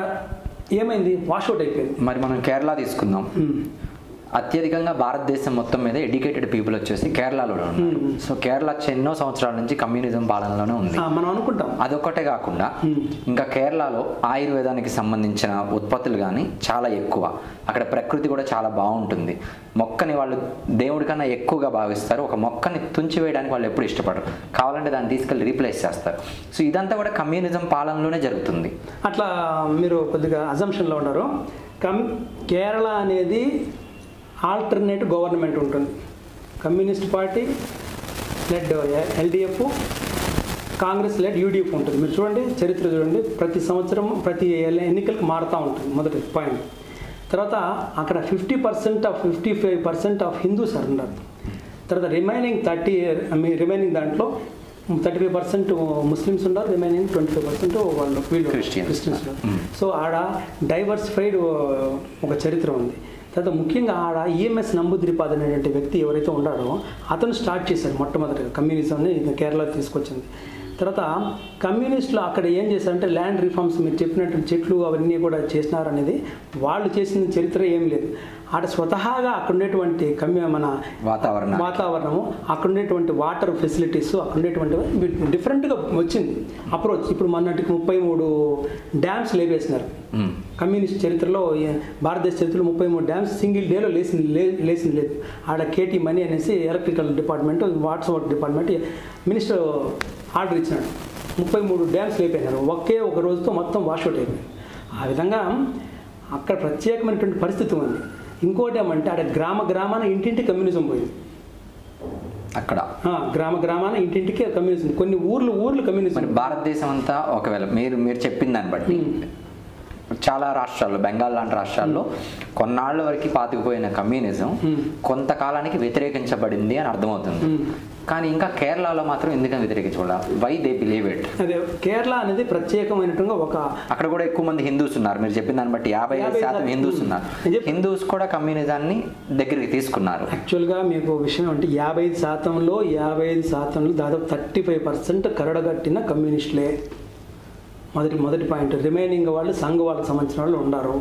ఏమైంది? వాషౌట్ అయిపోయింది. మరి మనం కేరళ తీసుకుందాం. అత్యధికంగా భారతదేశం మొత్తం మీద ఎడ్యుకేటెడ్ పీపుల్ వచ్చేసి కేరళలో ఉన్నారు. సో కేరళ ఎన్నో సంవత్సరాల నుంచి కమ్యూనిజం పాలనలోనే ఉంది మనం అనుకుంటాం. అదొక్కటే కాకుండా ఇంకా కేరళలో ఆయుర్వేదానికి సంబంధించిన ఉత్పత్తులు కానీ చాలా ఎక్కువ. అక్కడ ప్రకృతి కూడా చాలా బాగుంటుంది. మొక్కని వాళ్ళు దేవుడి కన్నా ఎక్కువగా భావిస్తారు. ఒక మొక్కని తుంచివేయడానికి వాళ్ళు ఎప్పుడు ఇష్టపడరు, కావాలంటే దాన్ని తీసుకెళ్ళి రీప్లేస్ చేస్తారు. సో ఇదంతా కూడా కమ్యూనిజం పాలనలోనే జరుగుతుంది. అట్లా మీరు కొద్దిగా అజంప్షన్లో ఉన్నారు. కేరళ అనేది ఆల్టర్నేట్ గవర్నమెంట్ ఉంటుంది. Communist party led LDF, Congress led UDF ఉంటుంది. మీరు చూడండి, చరిత్ర చూడండి, ప్రతి సంవత్సరం ప్రతి ఎన్నికలకు మారుతూ ఉంటుంది. మొదటి పాయింట్. తర్వాత అక్కడ 55% ఆఫ్ హిందూస్ ఉన్నారు. తర్వాత రిమైనింగ్ దాంట్లో 35% ముస్లిమ్స్ ఉన్నారు, రిమైనింగ్ 25% వీళ్ళు క్రిస్టియన్స్ ఉన్నారు. సో ఆడ డైవర్సిఫైడ్ ఒక చరిత్ర ఉంది. తర్వాత ముఖ్యంగా ఆడ ఈఎంఎస్ నంబూద్రిపాద్ అనేటువంటి వ్యక్తి ఎవరైతే ఉన్నారో అతను స్టార్ట్ చేశారు మొట్టమొదటిగా కమ్యూనిజంని కేరళకి తీసుకొచ్చింది. తర్వాత కమ్యూనిస్టులు అక్కడ ఏం చేశారంటే ల్యాండ్ రిఫార్మ్స్ మీరు చెప్పినట్టు చెట్లు అవన్నీ కూడా చేసినారనేది వాళ్ళు చేసిన చరిత్ర ఏం లేదు. అక్కడ స్వతహాగా అక్కడ ఉండేటువంటి మన వాతావరణము, అక్కడ ఉండేటువంటి వాటర్ ఫెసిలిటీస్, అక్కడ ఉండేటువంటి డిఫరెంట్గా వచ్చింది అప్రోచ్. ఇప్పుడు మొన్నటికి 33 డ్యామ్స్ లేవేసినారు. కమ్యూనిస్ట్ చరిత్రలో, భారతదేశ చరిత్రలో 33 డ్యామ్స్ సింగిల్ డేలో లేసింది లేదు. ఆడ కేటీ మనీ అనేసి electrical department, water department minister order ఇచ్చినాడు. 33 డ్యామ్స్ లేపోయినారు. ఒక రోజుతో మొత్తం వాష్అవుట్ అయిపోయింది. ఆ విధంగా అక్కడ ప్రత్యేకమైనటువంటి పరిస్థితి ఉంది. ఇంకోటి ఏమంటే ఆడ గ్రామాన ఇంటింటి కమ్యూనిజం పోయింది. అక్కడ గ్రామాన ఇంటింటికి కమ్యూనిజం, కొన్ని ఊర్లు కమ్యూనిజం. భారతదేశం అంతా ఒకవేళ మీరు చెప్పిన దాన్ని బట్టి చాలా రాష్ట్రాల్లో, బెంగాల్ లాంటి రాష్ట్రాల్లో కొన్నాళ్ళ వరకు పాతుకుపోయిన కమ్యూనిజం కొంతకాలానికి వ్యతిరేకించబడింది అని అర్థమవుతుంది. కానీ ఇంకా కేరళలో మాత్రం ఎందుకని వ్యతిరేకించకూడదు? Why they believe it? అదే కేరళ అనేది ప్రత్యేకమైనటువంటి అక్కడ కూడా ఎక్కువ మంది హిందూస్ ఉన్నారు. మీరు చెప్పిన దాన్ని బట్టి 55% హిందూస్ ఉన్నారు. హిందూస్ కూడా కమ్యూనిజాన్ని దగ్గరికి తీసుకున్నారు. యాక్చువల్గా మీకు విషయం అంటే 55% దాదాపు 35% కరడగట్టిన కమ్యూనిస్టులే. మొదటి పాయింట్. రిమైనింగ్ వాళ్ళు సంఘ వాళ్ళకి సంబంధించిన వాళ్ళు ఉన్నారు.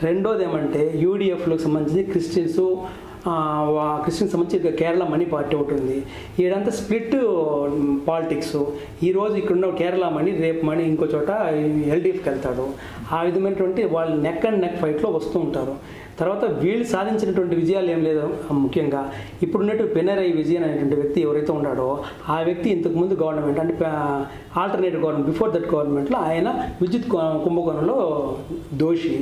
రెండోది ఏమంటే యూడిఎఫ్లకు సంబంధించి క్రిస్టియన్స్, క్రిస్టియన్ సంబంధించి కేరళ మనీ పార్టీ ఒకటి ఉంది. ఈడంతా స్ప్లిట్ పాలిటిక్స్. ఈరోజు ఇక్కడున్న కేరళ మనీ, రేపు మనీ ఇంకో చోట ఎల్డీఎఫ్కి వెళ్తాడు. ఆ విధమైనటువంటి వాళ్ళు నెక్ అండ్ నెక్ ఫైట్లో వస్తూ ఉంటారు. తర్వాత వీళ్ళు సాధించినటువంటి విజయాలు ఏం లేదు. ముఖ్యంగా ఇప్పుడున్నట్టు పినరయి విజయన్ అనేటువంటి వ్యక్తి ఎవరైతే ఉన్నాడో ఆ వ్యక్తి ఇంతకుముందు గవర్నమెంట్ అంటే ఆల్టర్నేటివ్ గవర్నమెంట్, బిఫోర్ దట్ గవర్నమెంట్లో ఆయన విద్యుత్ కుంభకోణంలో దోషి.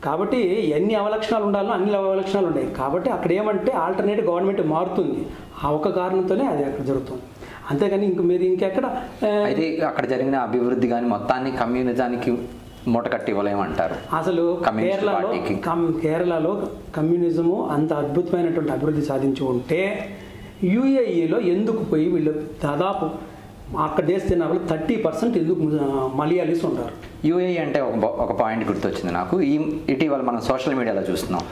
కాబట్టి ఎన్ని అవలక్షణాలు ఉండాలో అన్ని అవలక్షణాలు ఉన్నాయి. కాబట్టి అక్కడ ఏమంటే ఆల్టర్నేటివ్ గవర్నమెంట్ మారుతుంది. ఆ ఒక్క కారణంతోనే అది అక్కడ జరుగుతుంది. అంతేగాని మీరు ఇంకెక్కడ అయితే అక్కడ జరిగిన అభివృద్ధి కానీ మొత్తాన్ని కమ్యూనిజానికి మూట కట్టి ఇవ్వలేమంటారు. అసలు కేరళలో కమ్యూనిజము అంత అద్భుతమైనటువంటి అభివృద్ధి సాధించి ఉంటే యూఏఈలో ఎందుకు పోయి వీళ్ళు దాదాపు అక్కడ దేశ జనాభాలో 30% ఎందుకు మలయాళీస్ ఉంటారు. యూఏఈ అంటే ఒక పాయింట్ గుర్తొచ్చింది నాకు. ఇటీవల మనం సోషల్ మీడియాలో చూస్తున్నాం.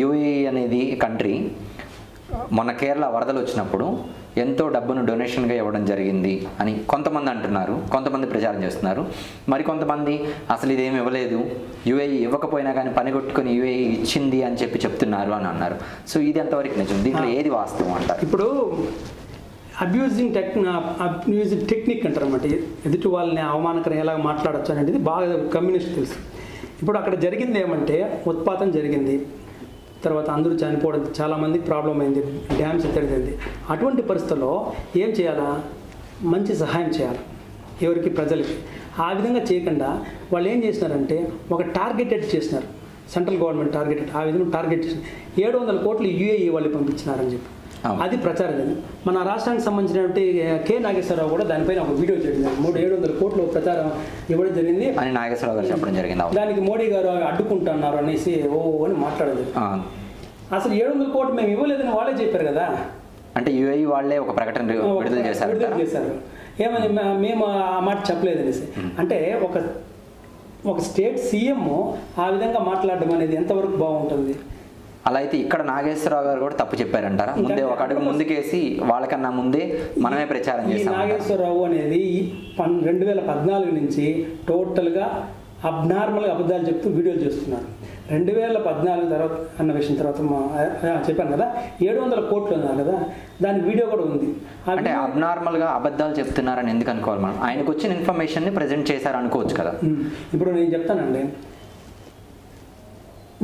యూఏఈ అనేది కంట్రీ మొన్న కేరళ వరదలు వచ్చినప్పుడు ఎంతో డబ్బును డొనేషన్గా ఇవ్వడం జరిగింది అని కొంతమంది అంటున్నారు, కొంతమంది ప్రచారం చేస్తున్నారు. మరి కొంతమంది అసలు ఇదేమి ఇవ్వలేదు, యూఏఈ ఇవ్వకపోయినా కానీ పని కొట్టుకొని యూఏఈ ఇచ్చింది అని చెప్తున్నారు అని అన్నారు. సో ఇది ఎంతవరకు నిజం? దీంట్లో ఏది వాస్తవం అంటారు? ఇప్పుడు అబ్యూజింగ్ టెక్నిక్ అంటారు అన్నమాట. ఎదుటి వాళ్ళని అవమానకరం ఎలా మాట్లాడచ్చు అనేది బాగా కమ్యూనిస్ట్ తెలుసు. ఇప్పుడు అక్కడ జరిగింది ఏమంటే ఉత్పాతం జరిగింది, తర్వాత అందరూ చనిపోవడం, చాలామందికి ప్రాబ్లం అయింది, డ్యామ్స్ ఎత్తడిపోయింది. అటువంటి పరిస్థితుల్లో ఏం చేయాలా? మంచి సహాయం చేయాలి ఎవరికి? ప్రజలకి. ఆ విధంగా చేయకుండా వాళ్ళు ఏం చేసినారంటే ఒక టార్గెటెడ్ చేసినారు. సెంట్రల్ గవర్నమెంట్ టార్గెటెడ్, ఆ విధంగా టార్గెట్ చేసిన 700 కోట్లు యూఏఈ వాళ్ళు పంపించినారని చెప్పి అది ప్రచారం లేదు. మన రాష్ట్రానికి సంబంధించినటువంటి కే నాగేశ్వరరావు కూడా దానిపైన ఒక వీడియో జరిగింది. 700 కోట్లు ప్రచారం ఇవ్వడం జరిగింది అని నాగేశ్వరరావు గారు చెప్పడం జరిగింది. దానికి మోడీ గారు అడ్డుకుంటున్నారు అనేసి అని మాట్లాడలేదు. అసలు 700 కోట్లు మేము ఇవ్వలేదని వాళ్ళే చెప్పారు కదా. అంటే యూఏఈ వాళ్ళే ఒక ప్రకటన విడుదల చేశారు. ఏమని మేము ఆ మాట చెప్పలేదు అనేసి. అంటే ఒక స్టేట్ సీఎం ఆ విధంగా మాట్లాడడం అనేది ఎంతవరకు బాగుంటుంది? అలా అయితే ఇక్కడ నాగేశ్వరరావు గారు కూడా తప్పు చెప్పారంటారా? ముందే ఒక అడుగు ముందుకేసి వాళ్ళకన్నా ముందే మనమే ప్రచారం చేస్తాం. నాగేశ్వరరావు అనేది 2014 నుంచి టోటల్గా అబ్నార్మల్గా అబద్ధాలు చెప్తూ వీడియోలు చేస్తున్నారు. 2014 తర్వాత అన్న విషయం తర్వాత చెప్పాను కదా 700 కోట్లు ఉన్నారు కదా, దానికి వీడియో కూడా ఉంది. అంటే అబ్నార్మల్గా అబద్ధాలు చెప్తున్నారని ఎందుకు అనుకోవాలి మనం? ఆయనకు వచ్చిన ఇన్ఫర్మేషన్ని ప్రజెంట్ చేశారు అనుకోవచ్చు కదా. ఇప్పుడు నేను చెప్తానండి,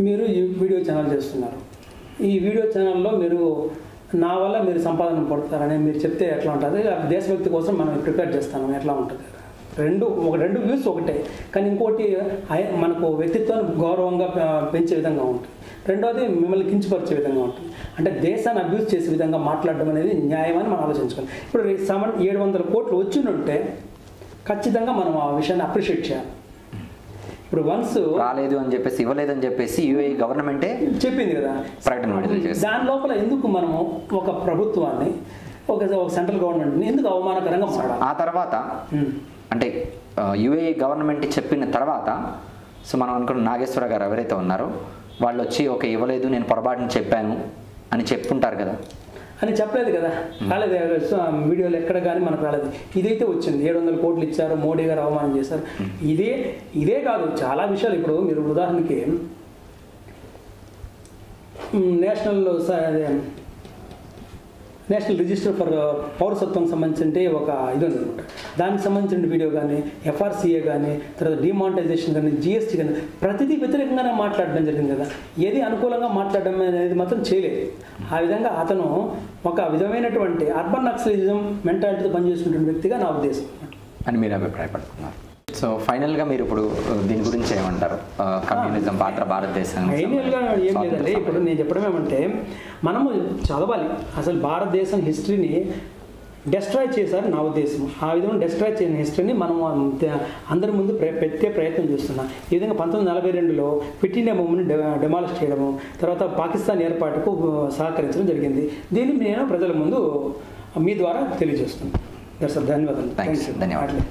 మీరు ఈ వీడియో ఛానల్ చేస్తున్నారు. ఈ వీడియో ఛానల్లో మీరు నా వల్ల మీరు సంపాదన పడతారని మీరు చెప్తే ఎట్లా ఉంటుంది? దేశభక్తి కోసం మనం ప్రిపేర్ చేస్తాను ఎట్లా ఉంటుంది? రెండు వ్యూస్ ఒకటే, కానీ ఇంకోటి మనకు వ్యక్తిత్వాన్ని గౌరవంగా పెంచే విధంగా ఉంటుంది. రెండోది మిమ్మల్ని కించపరిచే విధంగా ఉంటుంది. అంటే దేశాన్ని అబ్యూస్ చేసే విధంగా మాట్లాడడం అనేది న్యాయమని మనం ఆలోచించుకోవాలి. ఇప్పుడు 700 కోట్లు వచ్చిందంటే ఖచ్చితంగా మనం ఆ విషయాన్ని అప్రిషియేట్ చేయాలి. ఇప్పుడు వన్స్ రాలేదు అని చెప్పేసి, ఇవ్వలేదు అని చెప్పేసి యూఏఈ గవర్నమెంటే చెప్పింది కదా, ప్రకటన విడుదల చేసి, దాని లోపల ఎందుకు మనము ఒక ప్రభుత్వాన్ని ఒక సెంట్రల్ గవర్నమెంట్ని ఎందుకు అవమానకరంగా మాట్లాడాలి? ఆ తర్వాత అంటే యూఏఈ గవర్నమెంట్ చెప్పిన తర్వాత సో మనం అనుకున్న నాగేశ్వర గారు ఎవరైతే ఉన్నారో వాళ్ళు వచ్చి ఒక ఇవ్వలేదు నేను పొరపాటుని చెప్పాను అని చెప్పుంటారు కదా. అని చెప్పలేదు కదా, రాలేదు వీడియోలు ఎక్కడ కానీ మనకు రాలేదు. ఇదైతే వచ్చింది 700 కోట్లు ఇచ్చారు, మోడీ గారు అవమానం చేశారు. ఇదే కాదు చాలా విషయాలు. ఇప్పుడు మీరు ఉదాహరణకి నేషనల్ రిజిస్టర్ ఫర్ పౌరసత్వం సంబంధించి ఒక ఇది ఉందన్నమాట. దానికి సంబంధించిన వీడియో కానీ, ఎఫ్ఆర్సీఏ కానీ, తర్వాత డిమానిటైజేషన్ కానీ, జిఎస్టీ కానీ ప్రతిదీ వ్యతిరేకంగానే మాట్లాడడం జరిగింది కదా. ఏది అనుకూలంగా మాట్లాడడం అనేది మాత్రం చేయలేదు. ఆ విధంగా అతను ఒక విధమైనటువంటి అర్బన్ నక్సలిజం మెంటాలిటీతో పనిచేస్తున్నటువంటి వ్యక్తిగా నా ఉద్దేశం అని మీరు అభిప్రాయపడుతున్నారు. సో ఫైనల్గా మీరు ఇప్పుడు దీని గురించి ఏమంటారు? కమ్యూనిజం పాత్ర భారతదేశం ఫైనల్గా ఏం లేదండి. ఇప్పుడు నేను చెప్పడం ఏమంటే మనము చదవాలి. అసలు భారతదేశం హిస్టరీని డెస్ట్రాయ్ చేశారు నా ఉద్దేశం. ఆ విధంగా డెస్ట్రాయ్ చేయని హిస్టరీని మనం అందరి ముందు పెట్టే ప్రయత్నం చేస్తున్నాం. ఈ విధంగా 1942లో క్విట్ ఇండియా మూవ్మెంట్ డెమాలిష్ చేయడము, తర్వాత పాకిస్తాన్ ఏర్పాటుకు సహకరించడం జరిగింది. దీన్ని నేను ప్రజల ముందు మీ ద్వారా తెలియజేస్తున్నాను. ధన్యవాదాలు. ధన్యవాదాలు.